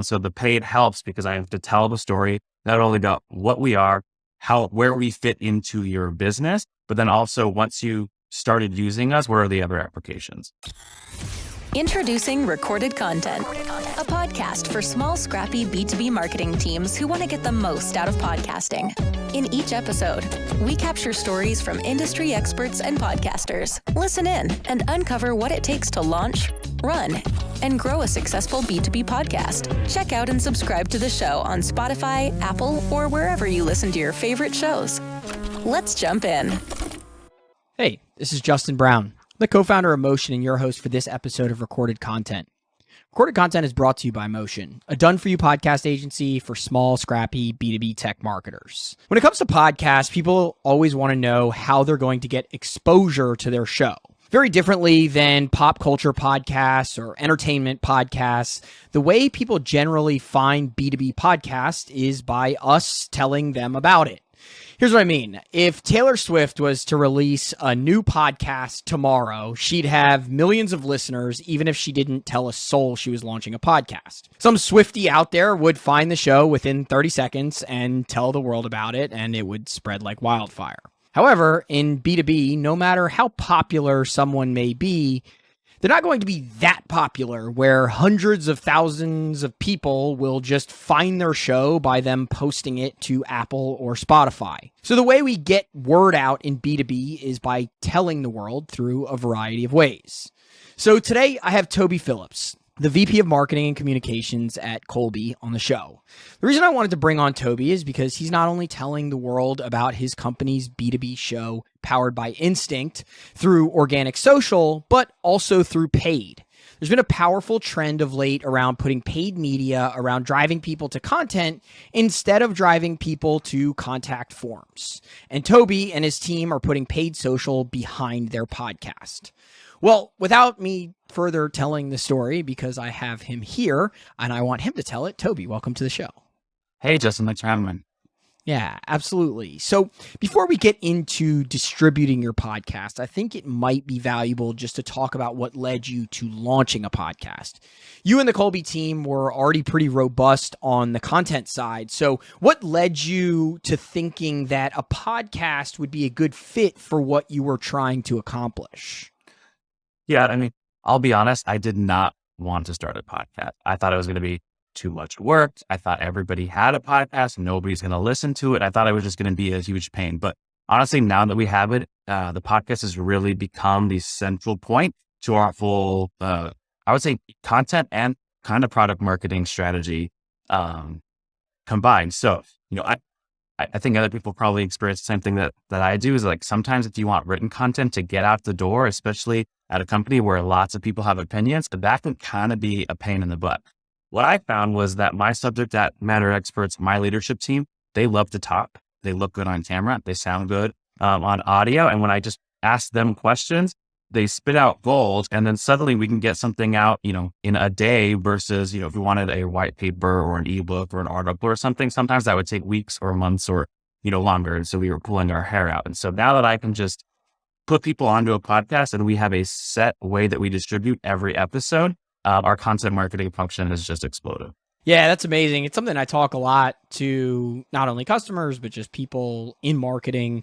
So the paid helps because I have to tell the story, not only about what we are, where we fit into your business, but then also once you started using us, what are the other applications? Introducing Recorded Content, a podcast for small, scrappy B2B marketing teams who want to get the most out of podcasting. In each episode, we capture stories from industry experts and podcasters. Listen in and uncover what it takes to launch, run, and grow a successful B2B podcast. Check out and subscribe to the show on Spotify, Apple, or wherever you listen to your favorite shows. Let's jump in. Hey, this is Justin Brown, the co-founder of Motion and your host for this episode of Recorded Content. Recorded Content is brought to you by Motion, a done-for-you podcast agency for small, scrappy B2B tech marketers. When it comes to podcasts, people always want to know how they're going to get exposure to their show. Very differently than pop culture podcasts or entertainment podcasts, the way people generally find B2B podcasts is by us telling them about it. Here's what I mean. If Taylor Swift was to release a new podcast tomorrow, she'd have millions of listeners, even if she didn't tell a soul she was launching a podcast. Some Swiftie out there would find the show within 30 seconds and tell the world about it, and it would spread like wildfire. However, in B2B, no matter how popular someone may be, they're not going to be that popular where hundreds of thousands of people will just find their show by them posting it to Apple or Spotify. So the way we get word out in B2B is by telling the world through a variety of ways. So today I have Toby Phillips, the VP of Marketing and Communications at Kolbe, on the show. The reason I wanted to bring on Toby is because he's not only telling the world about his company's B2B show powered by Instinct through organic social, but also through paid. There's been a powerful trend of late around putting paid media around driving people to content instead of driving people to contact forms. And Toby and his team are putting paid social behind their podcast. Well, without me further telling the story, because I have him here and I want him to tell it, Toby, welcome to the show. Hey, Justin, thanks for having me. Yeah, absolutely. So before we get into distributing your podcast, I think it might be valuable just to talk about what led you to launching a podcast. You and the Kolbe team were already pretty robust on the content side. So what led you to thinking that a podcast would be a good fit for what you were trying to accomplish? Yeah, I mean, I'll be honest, I did not want to start a podcast. I thought it was going to be too much work. I thought everybody had a podcast. Nobody's going to listen to it. I thought it was just going to be a huge pain. But honestly, now that we have it, the podcast has really become the central point to our full, I would say, content and kind of product marketing strategy combined. So, I think other people probably experience the same thing that I do is like sometimes if you want written content to get out the door, especially at a company where lots of people have opinions, that can kind of be a pain in the butt. What I found was that my subject matter experts, my leadership team, they love to talk. They look good on camera. They sound good on audio. And when I just ask them questions, they spit out gold. And then suddenly we can get something out, in a day versus, if we wanted a white paper or an ebook or an article or something, sometimes that would take weeks or months or, longer. And so we were pulling our hair out. And so now that I can just put people onto a podcast and we have a set way that we distribute every episode, our content marketing function has just exploded. Yeah, that's amazing. It's something I talk a lot to not only customers, but just people in marketing,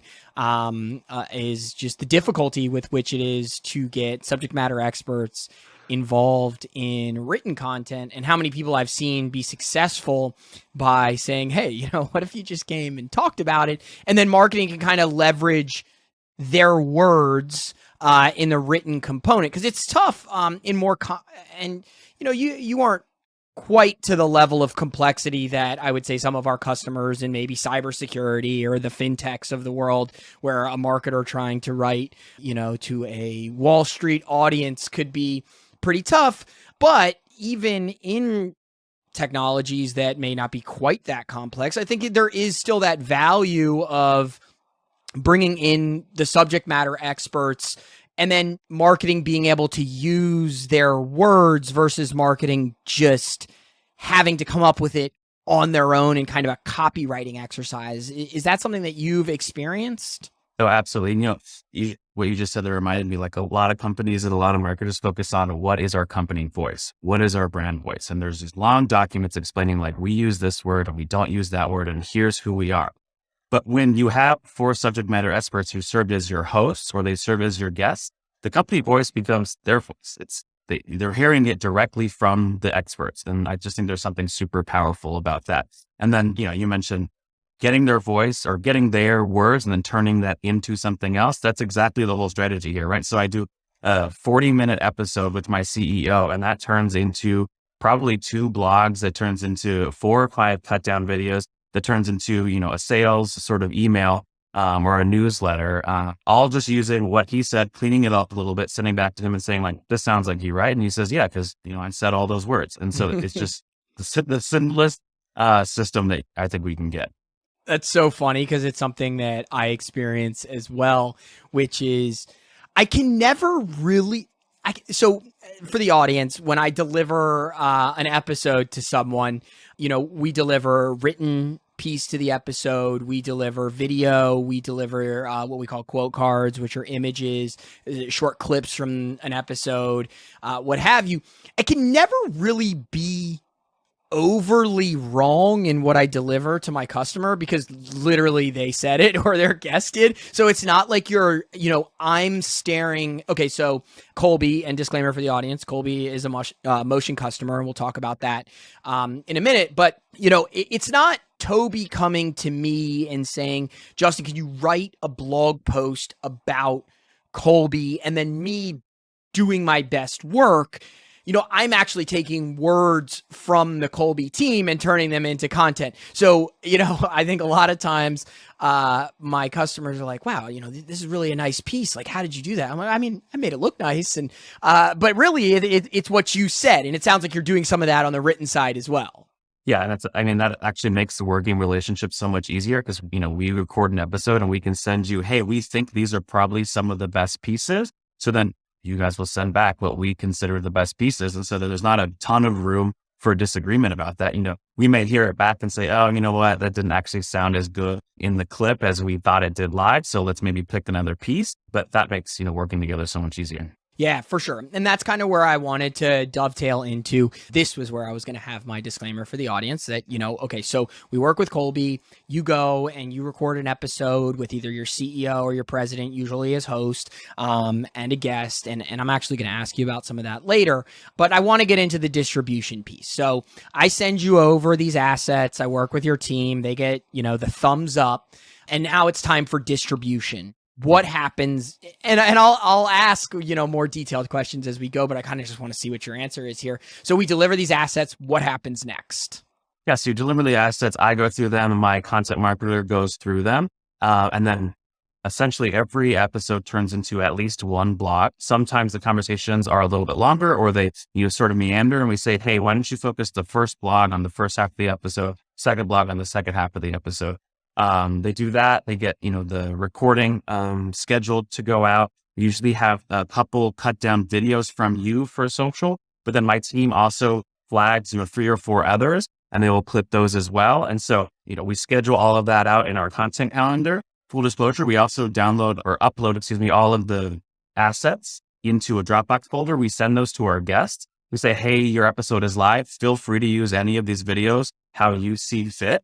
is just the difficulty with which it is to get subject matter experts involved in written content and how many people I've seen be successful by saying, hey, what if you just came and talked about it? And then marketing can kind of leverage their words in the written component, because it's tough in more you aren't quite to the level of complexity that I would say some of our customers in maybe cybersecurity or the fintechs of the world, where a marketer trying to write to a Wall Street audience could be pretty tough. But even in technologies that may not be quite that complex, I think there is still that value of bringing in the subject matter experts and then marketing being able to use their words versus marketing just having to come up with it on their own in kind of a copywriting exercise. Is that something that you've experienced? So absolutely. what you just said that reminded me, like a lot of companies and a lot of marketers focus on what is our company voice? What is our brand voice? And there's these long documents explaining like, we use this word and we don't use that word, and here's who we are. But when you have 4 subject matter experts who served as your hosts or they serve as your guests, the company voice becomes their voice. They're hearing it directly from the experts. And I just think there's something super powerful about that. And then, you mentioned getting their voice or getting their words and then turning that into something else. That's exactly the whole strategy here, right? So I do a 40-minute episode with my CEO, and that turns into probably 2 blogs, that turns into 4 or 5 cut down videos, that turns into, a sales sort of email or a newsletter, all just using what he said, cleaning it up a little bit, sending back to him and saying like, this sounds like you, right? And he says, yeah, because, I said all those words. And so it's just the simplest system that I think we can get. That's so funny because it's something that I experience as well, which is I can never really. So for the audience, when I deliver an episode to someone, we deliver written piece to the episode, we deliver video, we deliver what we call quote cards, which are images, short clips from an episode, what have you. I can never really be overly wrong in what I deliver to my customer because literally they said it or their guest did. So it's not like I'm staring. Okay, so Kolbe, and disclaimer for the audience, Kolbe is a motion customer, and we'll talk about that in a minute. But, it's not Toby coming to me and saying, Justin, can you write a blog post about Kolbe? And then me doing my best work. I'm actually taking words from the Kolbe team and turning them into content. So, I think a lot of times my customers are like, wow, this is really a nice piece. Like, how did you do that? I'm like, I made it look nice. And, but really it's what you said. And it sounds like you're doing some of that on the written side as well. Yeah. And that actually makes the working relationship so much easier because, we record an episode and we can send you, hey, we think these are probably some of the best pieces. So then you guys will send back what we consider the best pieces. And so there's not a ton of room for disagreement about that. We may hear it back and say, oh, you know what, that didn't actually sound as good in the clip as we thought it did live. So let's maybe pick another piece. But that makes, working together so much easier. Yeah, for sure. And that's kind of where I wanted to dovetail into. This was where I was going to have my disclaimer for the audience that, okay, so we work with Kolbe, you go and you record an episode with either your CEO or your president, usually as host, and a guest. And I'm actually going to ask you about some of that later, but I want to get into the distribution piece. So I send you over these assets. I work with your team. They get, the thumbs up, and now it's time for distribution. What happens? And I'll ask, more detailed questions as we go, but I kind of just want to see what your answer is here. So we deliver these assets. What happens next? Yeah. So you deliver the assets. I go through them and my content marketer goes through them. And then essentially every episode turns into at least one blog. Sometimes the conversations are a little bit longer or they, sort of meander and we say, hey, why don't you focus the first blog on the first half of the episode, second blog on the second half of the episode. They do that. They get, the recording scheduled to go out. We usually have a couple cut down videos from you for social, but then my team also flags, 3 or 4 others, and they will clip those as well. And so, we schedule all of that out in our content calendar. Full disclosure, we also upload, all of the assets into a Dropbox folder. We send those to our guests. We say, hey, your episode is live. Feel free to use any of these videos how you see fit.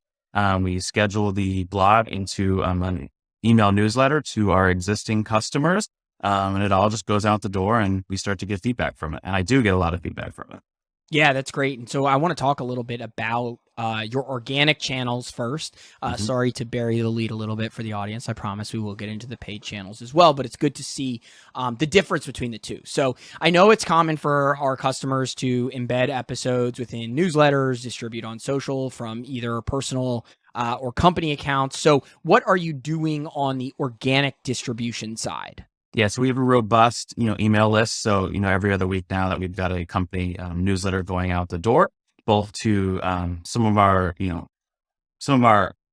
We schedule the blog into an email newsletter to our existing customers, and it all just goes out the door and we start to get feedback from it. And I do get a lot of feedback from it. Yeah, that's great. And so I want to talk a little bit about your organic channels first. Sorry to bury the lead a little bit for the audience. I promise we will get into the paid channels as well, but it's good to see the difference between the two. So I know it's common for our customers to embed episodes within newsletters, distribute on social from either personal or company accounts. So what are you doing on the organic distribution side? Yeah, so we have a robust, email list. So, every other week now that we've got a company newsletter going out the door, both to some of our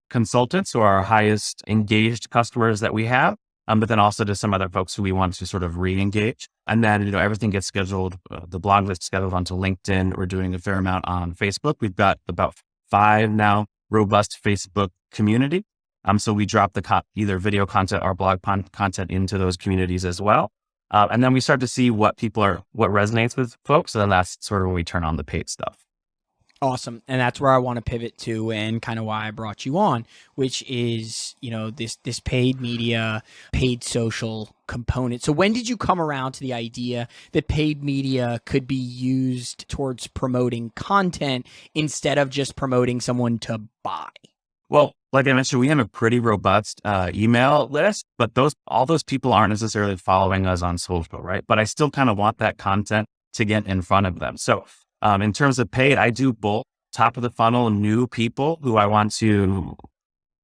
consultants or our highest engaged customers that we have, but then also to some other folks who we want to sort of re-engage. And then, everything gets scheduled. The blog gets scheduled onto LinkedIn. We're doing a fair amount on Facebook. We've got about 5 now robust Facebook community. So we drop either video content or blog content into those communities as well. And then we start to see what resonates with folks. And then that's sort of when we turn on the paid stuff. Awesome. And that's where I want to pivot to, and kind of why I brought you on, which is, this paid media, paid social component. So when did you come around to the idea that paid media could be used towards promoting content instead of just promoting someone to buy? Well, like I mentioned, we have a pretty robust email list, but all those people aren't necessarily following us on social, right? But I still kind of want that content to get in front of them. So in terms of paid, I do both top of the funnel, new people who I want to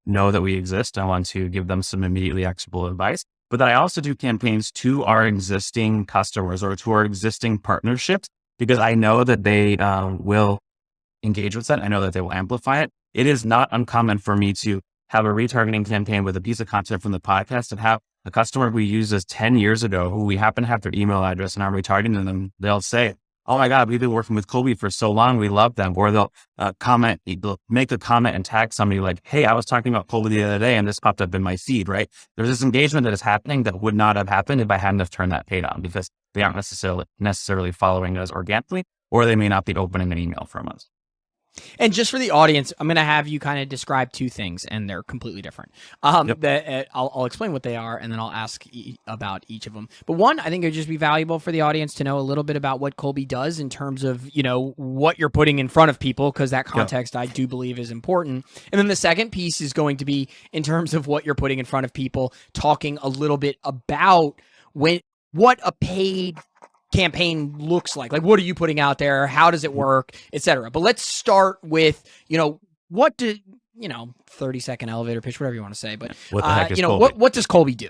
know that we exist. I want to give them some immediately actionable advice. But then I also do campaigns to our existing customers or to our existing partnerships, because I know that they will engage with that. I know that they will amplify it. It is not uncommon for me to have a retargeting campaign with a piece of content from the podcast and have a customer we used as 10 years ago who we happen to have their email address and I'm retargeting them. They'll say, "Oh my God, we've been working with Kolbe for so long. We love them." Or they'll make a comment and tag somebody like, "Hey, I was talking about Kolbe the other day and this popped up in my feed," right? There's this engagement that is happening that would not have happened if I hadn't have turned that paid on, because they aren't necessarily following us organically, or they may not be opening an email from us. And just for the audience, I'm going to have you kind of describe two things, and they're completely different. I'll explain what they are, and then I'll ask about each of them. But one, I think it would just be valuable for the audience to know a little bit about what Kolbe does in terms of, what you're putting in front of people, because that context I do believe is important. And then the second piece is going to be in terms of what you're putting in front of people, talking a little bit about what a paid campaign looks like what are you putting out there, how does it work, etc. But let's start with 30-second elevator pitch, whatever you want to say, but what the heck is Kolbe? what does Kolbe do?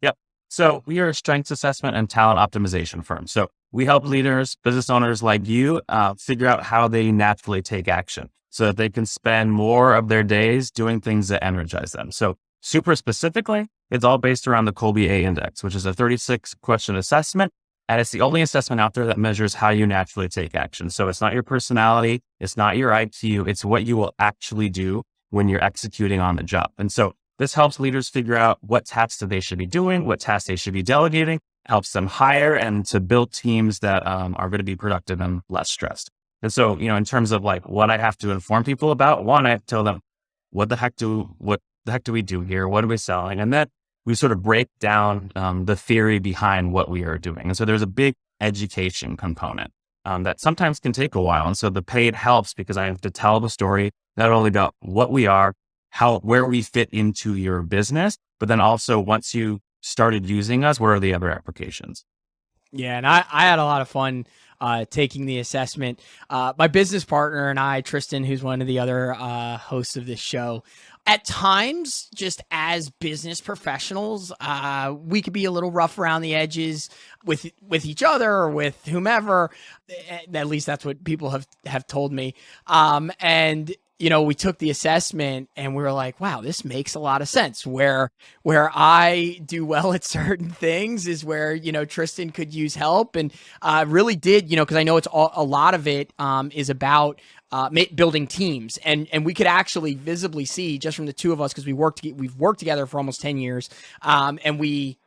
Yep. So we are a strengths assessment and talent optimization firm. So we help leaders, business owners like you figure out how they naturally take action so that they can spend more of their days doing things that energize them. So super specifically, it's all based around the Kolbe A Index, which is a 36-question assessment. And it's the only assessment out there that measures how you naturally take action. So it's not your personality, it's not your IQ, it's what you will actually do when you're executing on the job. And so this helps leaders figure out what tasks that they should be doing, what tasks they should be delegating, helps them hire and to build teams that are going to be productive and less stressed. And so, in terms of what I have to inform people about, one, I have to tell them, what the heck do we do here? What are we selling? And then we sort of break down the theory behind what we are doing. And so there's a big education component that sometimes can take a while. And so the paid helps because I have to tell the story, not only about what we are, where we fit into your business, but then also once you started using us, what are the other applications? Yeah, and I had a lot of fun taking the assessment. My business partner and I, Tristan, who's one of the other hosts of this show, at times, just as business professionals, we could be a little rough around the edges with each other or with whomever. At least that's what people have told me. And we took the assessment and we were like, wow, this makes a lot of sense. Where I do well at certain things is where, Tristan could use help, and really did, because I know a lot of it is about building teams, and we could actually visibly see just from the two of us, because we've worked together for almost 10 years, and we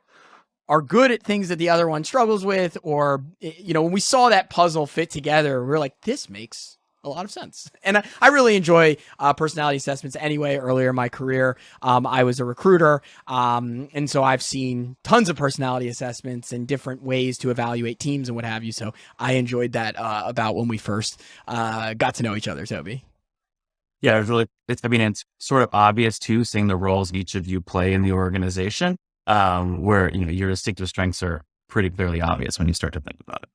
are good at things that the other one struggles with, or when we saw that puzzle fit together, we were like, this makes a lot of sense. And I really enjoy personality assessments anyway. Earlier in my career, I was a recruiter. And so I've seen tons of personality assessments and different ways to evaluate teams and what have you. So I enjoyed that about when we first got to know each other, Toby. Yeah, it's sort of obvious too, seeing the roles each of you play in the organization, where, your distinctive strengths are pretty clearly obvious when you start to think about it.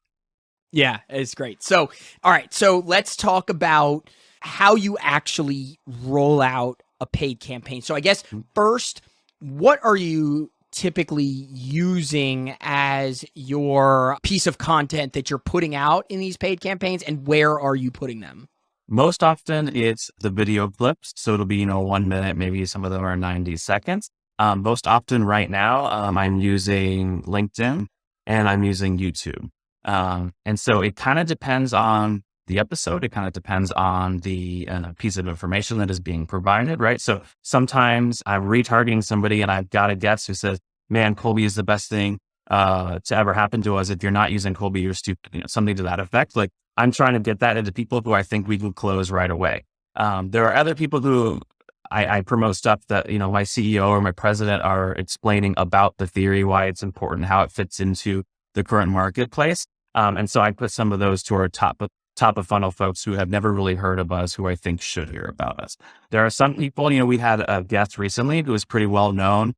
Yeah, it's great. So, all right. So let's talk about how you actually roll out a paid campaign. So I guess first, what are you typically using as your piece of content that you're putting out in these paid campaigns, and where are you putting them? Most often it's the video clips. So it'll be, 1 minute, maybe some of them are 90 seconds. Most often right now, I'm using LinkedIn and I'm using YouTube. And so it kind of depends on the episode. It kind of depends on the piece of information that is being provided, right? So sometimes I'm retargeting somebody and I've got a guest who says, man, Kolbe is the best thing to ever happen to us. If you're not using Kolbe, you're stupid, something to that effect. Like, I'm trying to get that into people who I think we can close right away. There are other people who I promote stuff that, my CEO or my president are explaining about the theory, why it's important, how it fits into the current marketplace. And so I put some of those to our top of funnel folks who have never really heard of us, who I think should hear about us. There are some people, we had a guest recently who was pretty well known,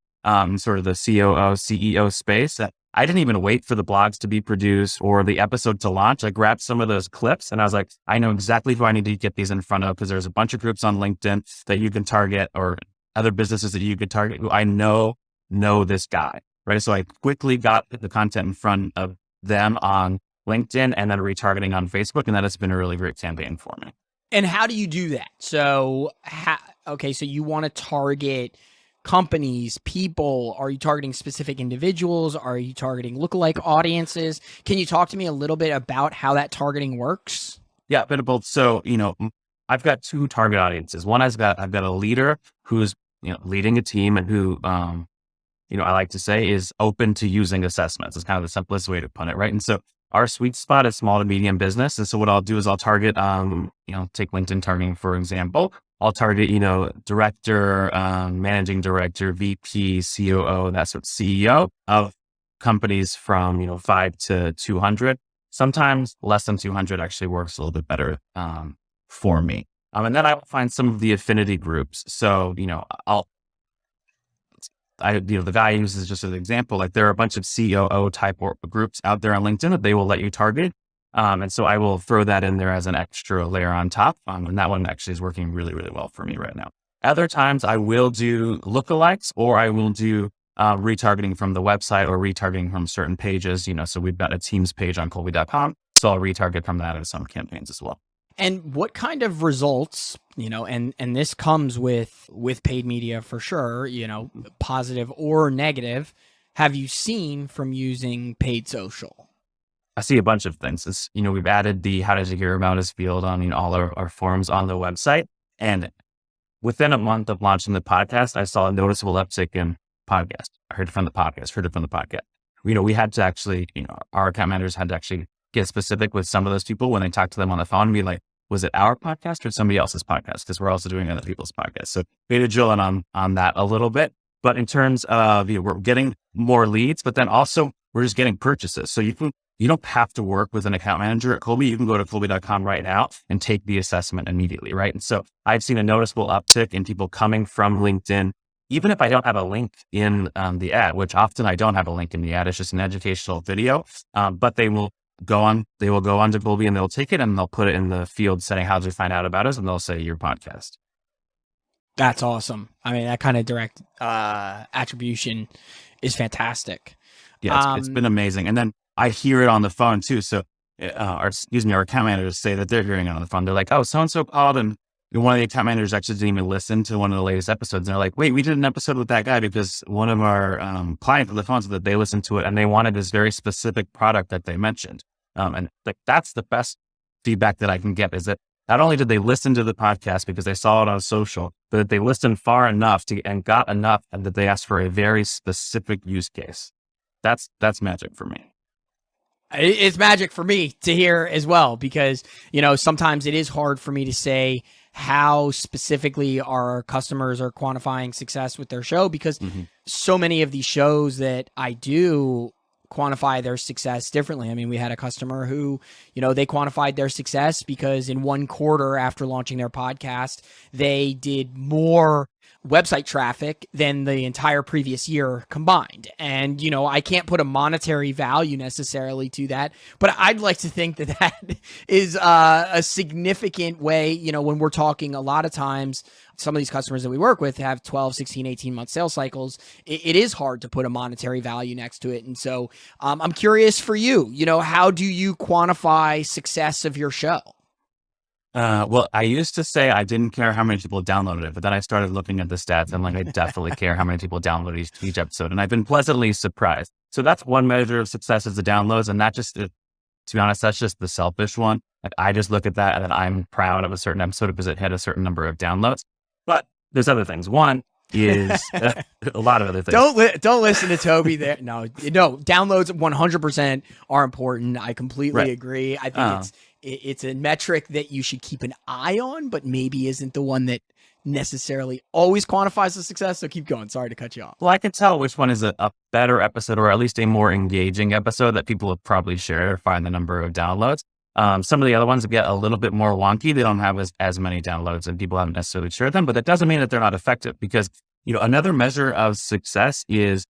sort of the COO, CEO space. That I didn't even wait for the blogs to be produced or the episode to launch. I grabbed some of those clips and I was like, I know exactly who I need to get these in front of, because there's a bunch of groups on LinkedIn that you can target, or other businesses that you could target who I know this guy, right? So I quickly got the content in front of them on LinkedIn and then retargeting on Facebook. And that has been a really great campaign for me. And how do you do that? So, so you want to target companies, people? Are you targeting specific individuals? Are you targeting lookalike audiences? Can you talk to me a little bit about how that targeting works? Yeah, a bit of both. So, I've got two target audiences. One, I've got a leader who's, leading a team and who, I like to say is open to using assessments. It's kind of the simplest way to put it, right? And so our sweet spot is small to medium business. And so what I'll do is I'll target, take LinkedIn targeting, for example. I'll target, director, managing director, VP, COO, that's what CEO of companies from, 5 to 200. Sometimes less than 200 actually works a little bit better for me. And then I will find some of the affinity groups. So, the values is just an example. Like, there are a bunch of COO type groups out there on LinkedIn that they will let you target. And so I will throw that in there as an extra layer on top. And that one actually is working really, really well for me right now. Other times I will do lookalikes, or I will do retargeting from the website, or retargeting from certain pages. So we've got a Teams page on Kolbe.com. So I'll retarget from that in some campaigns as well. And what kind of results, and this comes with paid media for sure, positive or negative, have you seen from using paid social? I see a bunch of things. We've added the how did you hear about us field on all our forums on the website. And within a month of launching the podcast, I saw a noticeable uptick in podcast. I heard it from the podcast. We had to actually, our account managers had to actually get specific with some of those people when they talked to them on the phone and be like, was it our podcast or somebody else's podcast? Because we're also doing other people's podcasts. So we had to drill in on that a little bit. But in terms of, we're getting more leads, but then also we're just getting purchases. So you don't have to work with an account manager at Kolbe. You can go to Kolbe.com right now and take the assessment immediately, right? And so I've seen a noticeable uptick in people coming from LinkedIn, even if I don't have a link in the ad, which often I don't have a link in the ad. It's just an educational video, but they will go on to Kolbe and they'll take it and they'll put it in the field saying, how did you find out about us? And they'll say your podcast. That's awesome. I mean, that kind of direct attribution is fantastic. Yeah, it's been amazing. And then I hear it on the phone too. So, our account managers say that they're hearing it on the phone. They're like, oh, so-and-so called, and one of the account managers actually didn't even listen to one of the latest episodes. And they're like, wait, we did an episode with that guy because one of our clients on the phone said that they listened to it and they wanted this very specific product that they mentioned. And that's the best feedback that I can get, is that not only did they listen to the podcast because they saw it on social, but that they listened far enough and got enough, and that they asked for a very specific use case. That's magic for me. It's magic for me to hear as well, because, sometimes it is hard for me to say how specifically our customers are quantifying success with their show, because so many of these shows that I do quantify their success differently. I mean, we had a customer who, they quantified their success because in one quarter after launching their podcast, they did more website traffic than the entire previous year combined. And, I can't put a monetary value necessarily to that, but I'd like to think that that is a significant way, when we're talking a lot of times, some of these customers that we work with have 12, 16, 18-month sales cycles. It is hard to put a monetary value next to it. And so I'm curious for you, how do you quantify success of your show? Well, I used to say I didn't care how many people downloaded it, but then I started looking at the stats and I definitely care how many people download each episode. And I've been pleasantly surprised. So that's one measure of success, is the downloads, and not just to be honest, that's just the selfish one. Like I just look at that and then I'm proud of a certain episode because it had a certain number of downloads. But there's other things. One is a lot of other things. Don't listen to Toby there. No, downloads 100% are important. I completely agree. I think it's a metric that you should keep an eye on, but maybe isn't the one that necessarily always quantifies the success. So keep going. Sorry to cut you off. Well, I can tell which one is a better episode or at least a more engaging episode that people have probably shared or find the number of downloads. Some of the other ones get a little bit more wonky. They don't have as many downloads and people haven't necessarily shared them, but that doesn't mean that they're not effective because, another measure of success is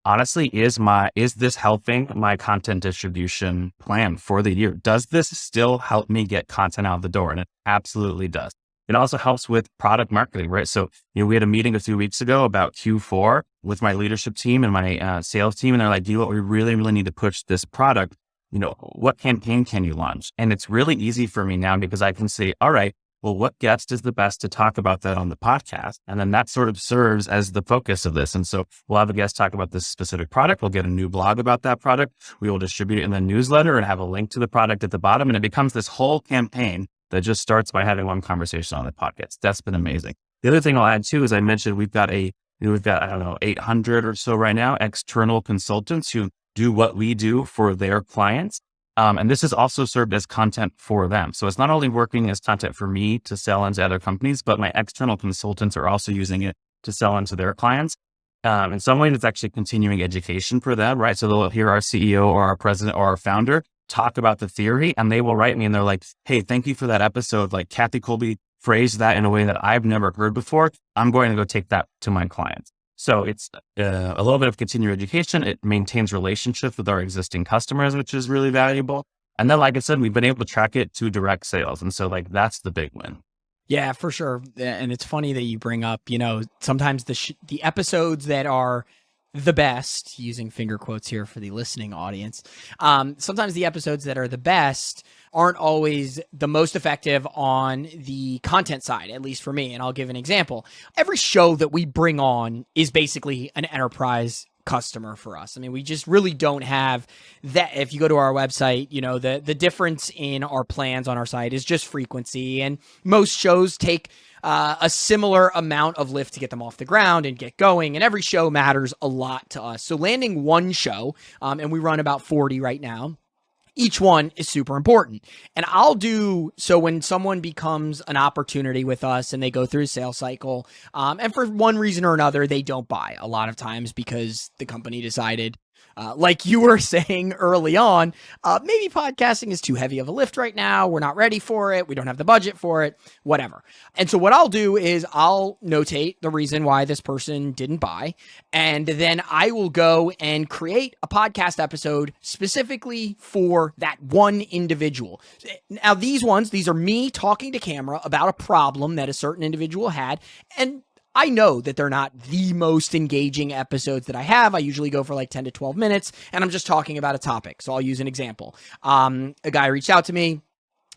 honestly, is this helping my content distribution plan for the year? Does this still help me get content out the door? And it absolutely does. It also helps with product marketing, right? So, we had a meeting a few weeks ago about Q4 with my leadership team and my sales team. And they're like, what we really, really need to push this product. What campaign can you launch? And it's really easy for me now because I can say, all right, well, what guest is the best to talk about that on the podcast? And then that sort of serves as the focus of this. And so we'll have a guest talk about this specific product. We'll get a new blog about that product. We will distribute it in the newsletter and have a link to the product at the bottom. And it becomes this whole campaign that just starts by having one conversation on the podcast. That's been amazing. The other thing I'll add too, is I mentioned we've got, 800 or so right now, external consultants who do what we do for their clients. And this has also served as content for them. So it's not only working as content for me to sell into other companies, but my external consultants are also using it to sell into their clients. In some ways, it's actually continuing education for them, right? So they'll hear our CEO or our president or our founder talk about the theory and they will write me and they're like, hey, thank you for that episode. Like Kathy Kolbe phrased that in a way that I've never heard before. I'm going to go take that to my clients. So it's a little bit of continuing education. It maintains relationships with our existing customers, which is really valuable. And then, like I said, we've been able to track it to direct sales. And so that's the big win. Yeah, for sure. And it's funny that you bring up, sometimes the episodes that are the best, using finger quotes here for the listening audience, sometimes the episodes that are the best aren't always the most effective on the content side, at least for me. And I'll give an example. Every show that we bring on is basically an enterprise customer for us. I mean, we just really don't have that. If you go to our website, the difference in our plans on our site is just frequency. And most shows take a similar amount of lift to get them off the ground and get going. And every show matters a lot to us. So landing one show, and we run about 40 right now, each one is super important. And I'll do so when someone becomes an opportunity with us and they go through a sales cycle, and for one reason or another, they don't buy a lot of times because the company decided, like you were saying early on, maybe podcasting is too heavy of a lift right now. We're not ready for it. We don't have the budget for it, whatever. And so what I'll do is I'll notate the reason why this person didn't buy. And then I will go and create a podcast episode specifically for that one individual. Now, these are me talking to camera about a problem that a certain individual had. And I know that they're not the most engaging episodes that I have. I usually go for like 10 to 12 minutes and I'm just talking about a topic. So I'll use an example. A guy reached out to me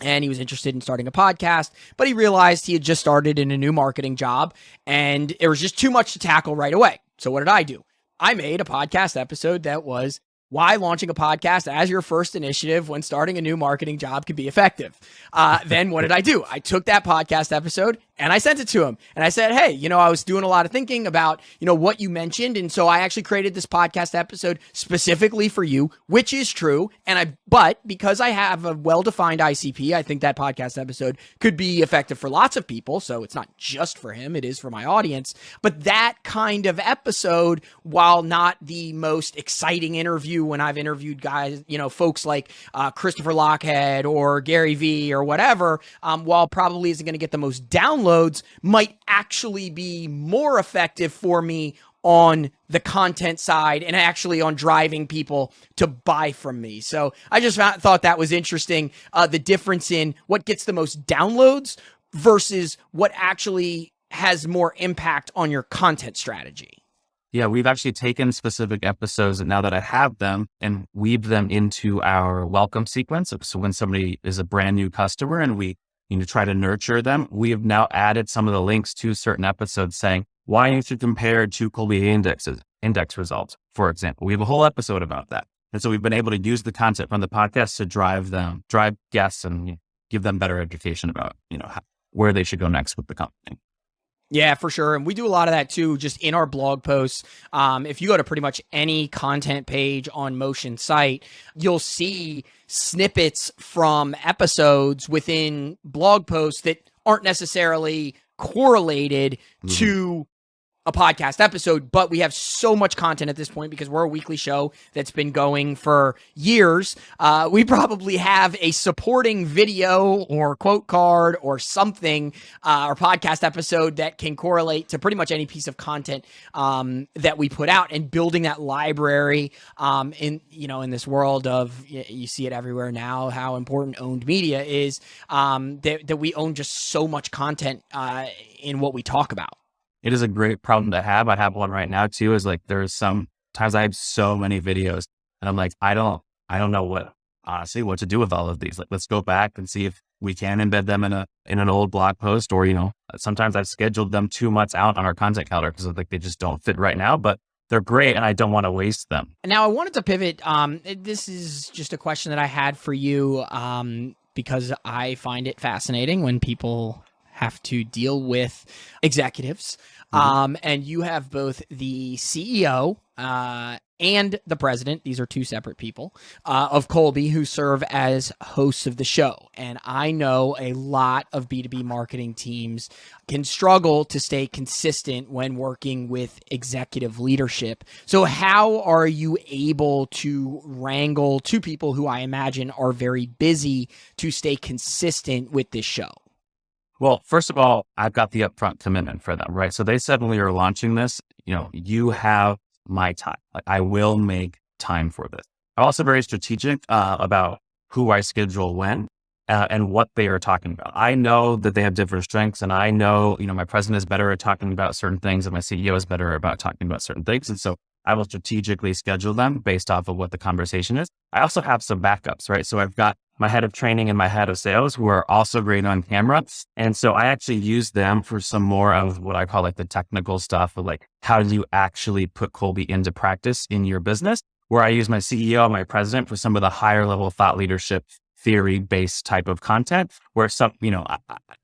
and he was interested in starting a podcast, but he realized he had just started in a new marketing job and it was just too much to tackle right away. So what did I do? I made a podcast episode that was why launching a podcast as your first initiative when starting a new marketing job could be effective. Then what did I do? I took that podcast episode and I sent it to him. And I said, hey, I was doing a lot of thinking about, what you mentioned. And so I actually created this podcast episode specifically for you, which is true. But because I have a well-defined ICP, I think that podcast episode could be effective for lots of people. So it's not just for him. It is for my audience. But that kind of episode, while not the most exciting interview when I've interviewed guys, folks like Christopher Lochhead or Gary Vee or whatever, while probably isn't going to get the most downloads, might actually be more effective for me on the content side and actually on driving people to buy from me. So I just thought that was interesting, the difference in what gets the most downloads versus what actually has more impact on your content strategy. Yeah, we've actually taken specific episodes and now that I have them and weave them into our welcome sequence. So when somebody is a brand new customer and we try to nurture them, we have now added some of the links to certain episodes saying why you should compare to Kolbe index results, for example. We have a whole episode about that. And so we've been able to use the content from the podcast to drive guests and give them better education about, where they should go next with the company. Yeah, for sure. And we do a lot of that too, just in our blog posts. If you go to pretty much any content page on Motion site, you'll see snippets from episodes within blog posts that aren't necessarily correlated to a podcast episode, but we have so much content at this point because we're a weekly show that's been going for years. We probably have a supporting video or quote card or something, or podcast episode that can correlate to pretty much any piece of content that we put out, and building that library in this world of, you see it everywhere now, how important owned media is, that we own just so much content in what we talk about. It is a great problem to have. I have one right now too, is like, there's some times I have so many videos and I'm like, I don't know what to do with all of these. Like, let's go back and see if we can embed them in an old blog post, or, sometimes I've scheduled them 2 months out on our content calendar because like they just don't fit right now, but they're great and I don't want to waste them. Now I wanted to pivot. This is just a question that I had for you, because I find it fascinating when people have to deal with executives. And you have both the CEO and the president. These are two separate people of Kolbe who serve as hosts of the show. And I know a lot of B2B marketing teams can struggle to stay consistent when working with executive leadership. So how are you able to wrangle two people who I imagine are very busy to stay consistent with this show? Well, first of all, I've got the upfront commitment for them, right? So they said when we were launching this, you have my time. Like, I will make time for this. I'm also very strategic about who I schedule when and what they are talking about. I know that they have different strengths, and I know, my president is better at talking about certain things and my CEO is better about talking about certain things. And so I will strategically schedule them based off of what the conversation is. I also have some backups, right? So I've got my head of training and my head of sales who are also great on camera. And so I actually use them for some more of what I call like the technical stuff of like, how do you actually put Kolbe into practice in your business? Where I use my CEO and my president for some of the higher level thought leadership theory-based type of content, where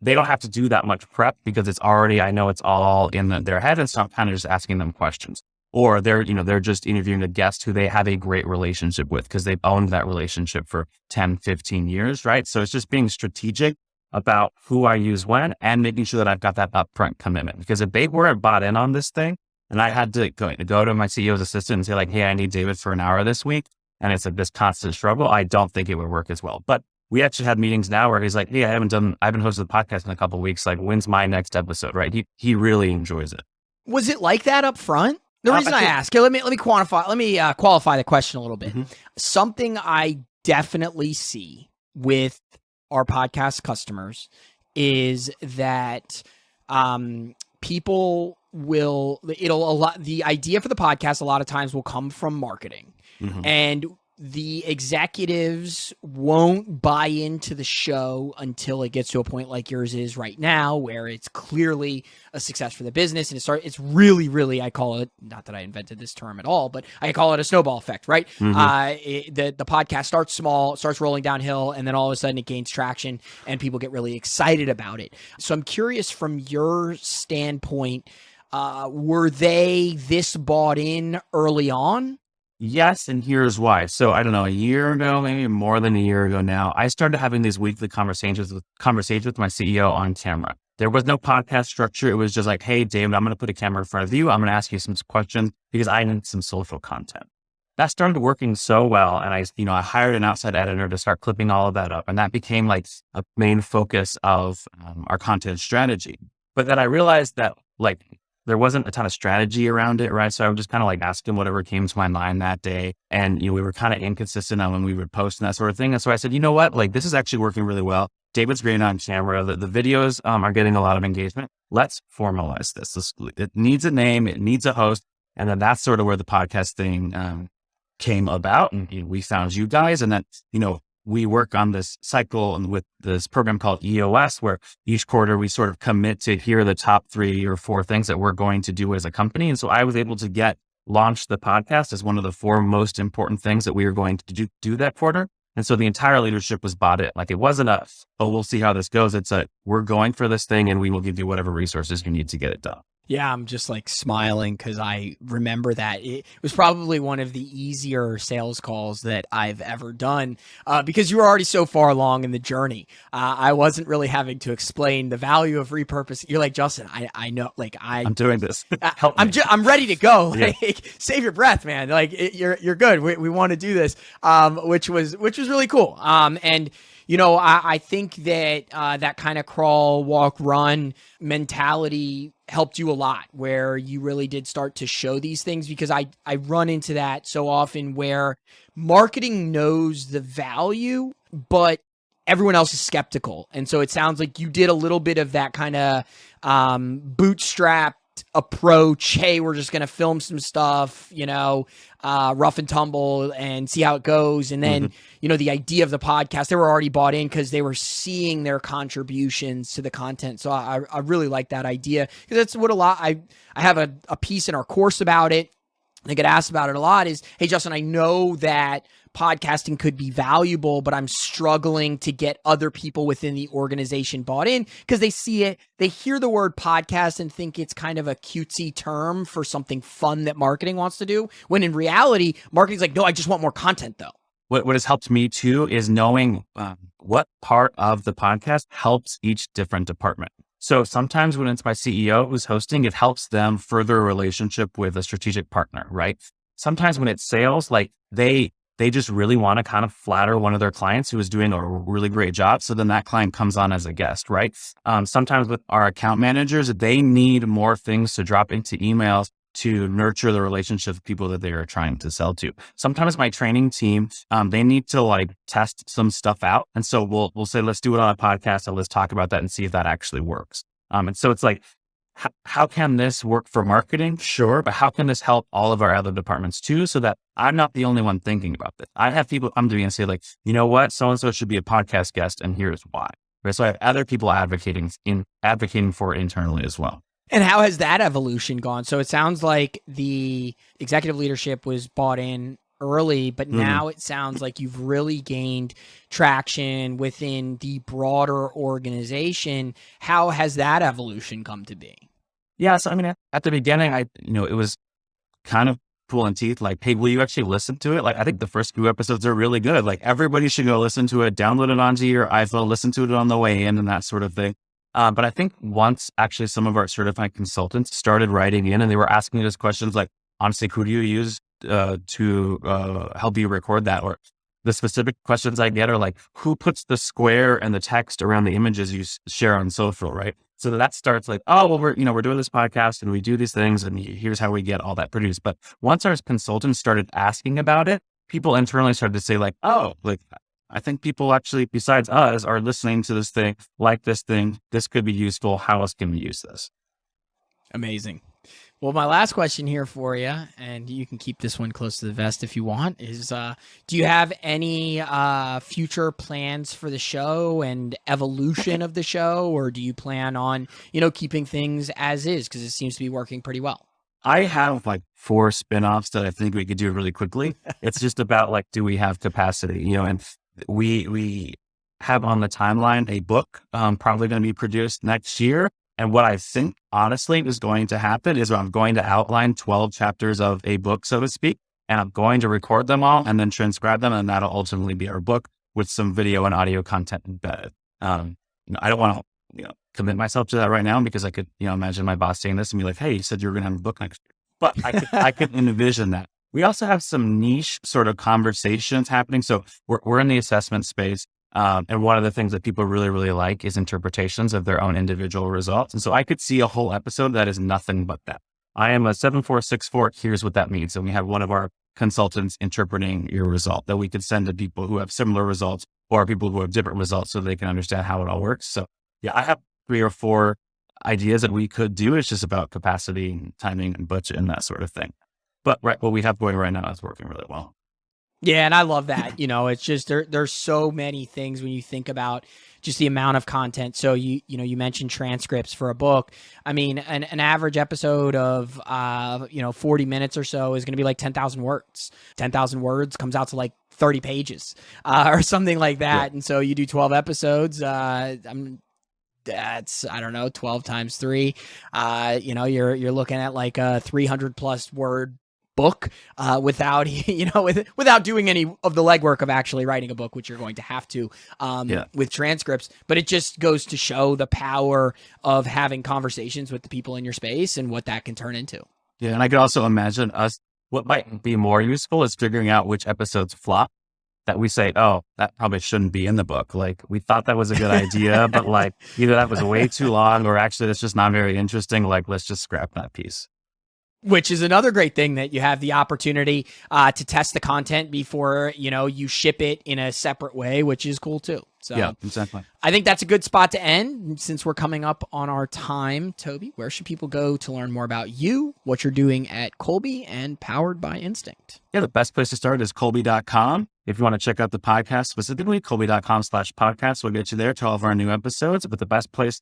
they don't have to do that much prep because I know it's all in their head. And so I'm kind of just asking them questions. Or they're just interviewing a guest who they have a great relationship with because they've owned that relationship for 10, 15 years, right? So it's just being strategic about who I use when and making sure that I've got that upfront commitment. Because if they weren't bought in on this thing and I had to go to my CEO's assistant and say like, hey, I need David for an hour this week, and it's like this constant struggle, I don't think it would work as well. But we actually had meetings now where he's like, hey, I haven't hosted the podcast in a couple of weeks. Like, when's my next episode, right? He really enjoys it. Was it like that up front? The reason I ask, let me qualify the question a little bit. Something I definitely see with our podcast customers is that people the idea for the podcast a lot of times will come from marketing, and the executives won't buy into the show until it gets to a point like yours is right now, where it's clearly a success for the business. And it's really, really, I call it, not that I invented this term at all, but I call it a snowball effect, right? The podcast starts small, starts rolling downhill, and then all of a sudden it gains traction and people get really excited about it. So I'm curious, from your standpoint, were they this bought in early on? Yes, and here's why. So I don't know, a year ago, maybe more than a year ago now, I started having these weekly conversations with my CEO on camera. There was no podcast structure. It was just like, hey, David, I'm going to put a camera in front of you. I'm going to ask you some questions because I need some social content. That started working so well. And I hired an outside editor to start clipping all of that up. And that became like a main focus of our content strategy. But then I realized that like, there wasn't a ton of strategy around it, right? So I would just kind of like ask him whatever came to my mind that day. And, we were kind of inconsistent on when we would post and that sort of thing. And so I said, you know what? Like, this is actually working really well. David's great on camera. The videos are getting a lot of engagement. Let's formalize this. It needs a name. It needs a host. And then that's sort of where the podcast thing came about. And we found you guys. And then, we work on this cycle and with this program called EOS, where each quarter we sort of commit to here are the top 3 or 4 things that we're going to do as a company. And so I was able to get launched the podcast as one of the four most important things that we were going to do that quarter. And so the entire leadership was bought in. Like it wasn't a, oh, we'll see how this goes. It's a, we're going for this thing and we will give you whatever resources you need to get it done. Yeah, I'm just like smiling because I remember that it was probably one of the easier sales calls that I've ever done because you were already so far along in the journey. I wasn't really having to explain the value of repurposing. You're like, Justin, I know, like I'm doing this. Help me. I'm ready to go. Yeah. Like, save your breath, man. Like you're good. We want to do this, which was really cool. And you know, I think that that kind of crawl, walk, run mentality helped you a lot, where you really did start to show these things, because I run into that so often where marketing knows the value, but everyone else is skeptical. And so it sounds like you did a little bit of that kind of bootstrapped approach. Hey, we're just going to film some stuff, you know, rough and tumble and see how it goes. And then, you know, the idea of the podcast, they were already bought in because they were seeing their contributions to the content. So I really like that idea, because that's what I have a piece in our course about it. I get asked about it a lot is, hey, Justin, I know that podcasting could be valuable, but I'm struggling to get other people within the organization bought in because they see it, they hear the word podcast and think it's kind of a cutesy term for something fun that marketing wants to do. When in reality, marketing's like, no, I just want more content though. What has helped me too is knowing what part of the podcast helps each different department. So sometimes when it's my CEO who's hosting, it helps them further a relationship with a strategic partner, right? Sometimes when it's sales, like they just really want to kind of flatter one of their clients who is doing a really great job. So then that client comes on as a guest, right? Sometimes with our account managers, they need more things to drop into emails to nurture the relationship with people that they are trying to sell to. Sometimes my training team, they need to like test some stuff out. And so we'll say, let's do it on a podcast and let's talk about that and see if that actually works. And so it's like, how can this work for marketing? Sure. But how can this help all of our other departments too? So that I'm not the only one thinking about this. I have people come to me and say like, you know what? So-and-so should be a podcast guest and here's why. Right? So I have other people advocating for it internally as well. And how has that evolution gone? So it sounds like the executive leadership was bought in early, but now it sounds like you've really gained traction within the broader organization. How has that evolution come to be? Yeah. So, I mean, at the beginning, it was kind of pulling teeth, like, hey, will you actually listen to it? Like, I think the first few episodes are really good. Like everybody should go listen to it, download it onto your iPhone, listen to it on the way in and that sort of thing. But I think once actually some of our certified consultants started writing in and they were asking us questions like, honestly, who do you use to help you record that? Or the specific questions I get are like, who puts the square and the text around the images you share on social, right? So that starts like, oh, well, we're doing this podcast and we do these things and here's how we get all that produced. But once our consultants started asking about it, people internally started to say like, oh, like, I think people actually, besides us, are listening to this thing, like this thing. This could be useful. How else can we use this? Amazing. Well, my last question here for you, and you can keep this one close to the vest if you want, is do you have any future plans for the show and evolution of the show, or do you plan on, keeping things as is because it seems to be working pretty well? I have like 4 spinoffs that I think we could do really quickly. It's just about like, do we have capacity, and we have on the timeline a book probably going to be produced next year. And what I think honestly is going to happen is I'm going to outline 12 chapters of a book, so to speak, and I'm going to record them all and then transcribe them. And that'll ultimately be our book with some video and audio content embedded. I don't want to, commit myself to that right now because I could, imagine my boss saying this and be like, hey, you said you were going to have a book next year. But I could envision that. We also have some niche sort of conversations happening. So we're in the assessment space. And one of the things that people really, really like is interpretations of their own individual results. And so I could see a whole episode that is nothing but that. I am a 7464. Here's what that means. And we have one of our consultants interpreting your result that we could send to people who have similar results or people who have different results so they can understand how it all works. So yeah, I have 3 or 4 ideas that we could do. It's just about capacity and timing and budget and that sort of thing. But what we have going right now is working really well. Yeah, and I love that. It's just there's so many things when you think about just the amount of content. So you mentioned transcripts for a book. I mean, an average episode of 40 minutes or so is going to be like 10,000 words. 10,000 words comes out to like 30 pages or something like that. Yeah. And so you do 12 episodes. That's, I don't know, 12 times 3. You're looking at like a 300 plus word book without doing any of the legwork of actually writing a book, which you're going to have to with transcripts. But it just goes to show the power of having conversations with the people in your space and what that can turn into. Yeah, and I could also imagine what might be more useful is figuring out which episodes flop, that we say, oh, that probably shouldn't be in the book. Like, we thought that was a good idea, but like either that was way too long or actually it's just not very interesting. Like, let's just scrap that piece. Which is another great thing, that you have the opportunity to test the content before, you ship it in a separate way, which is cool too. So yeah, exactly. I think that's a good spot to end since we're coming up on our time. Toby, where should people go to learn more about you, what you're doing at Kolbe and Powered by Instinct? Yeah, the best place to start is Kolbe.com. If you want to check out the podcast specifically, Kolbe.com/podcast will get you there to all of our new episodes. But the best place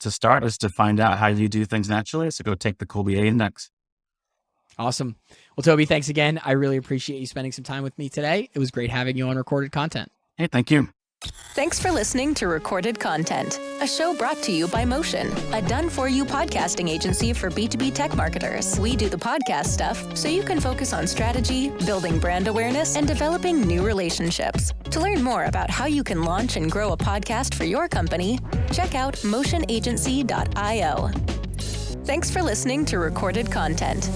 to start is to find out how you do things naturally. So go take the Kolbe Index. Awesome. Well, Toby, thanks again. I really appreciate you spending some time with me today. It was great having you on Recorded Content. Hey, thank you. Thanks for listening to Recorded Content, a show brought to you by Motion, a done-for-you podcasting agency for B2B tech marketers. We do the podcast stuff so you can focus on strategy, building brand awareness, and developing new relationships. To learn more about how you can launch and grow a podcast for your company, check out motionagency.io. Thanks for listening to Recorded Content.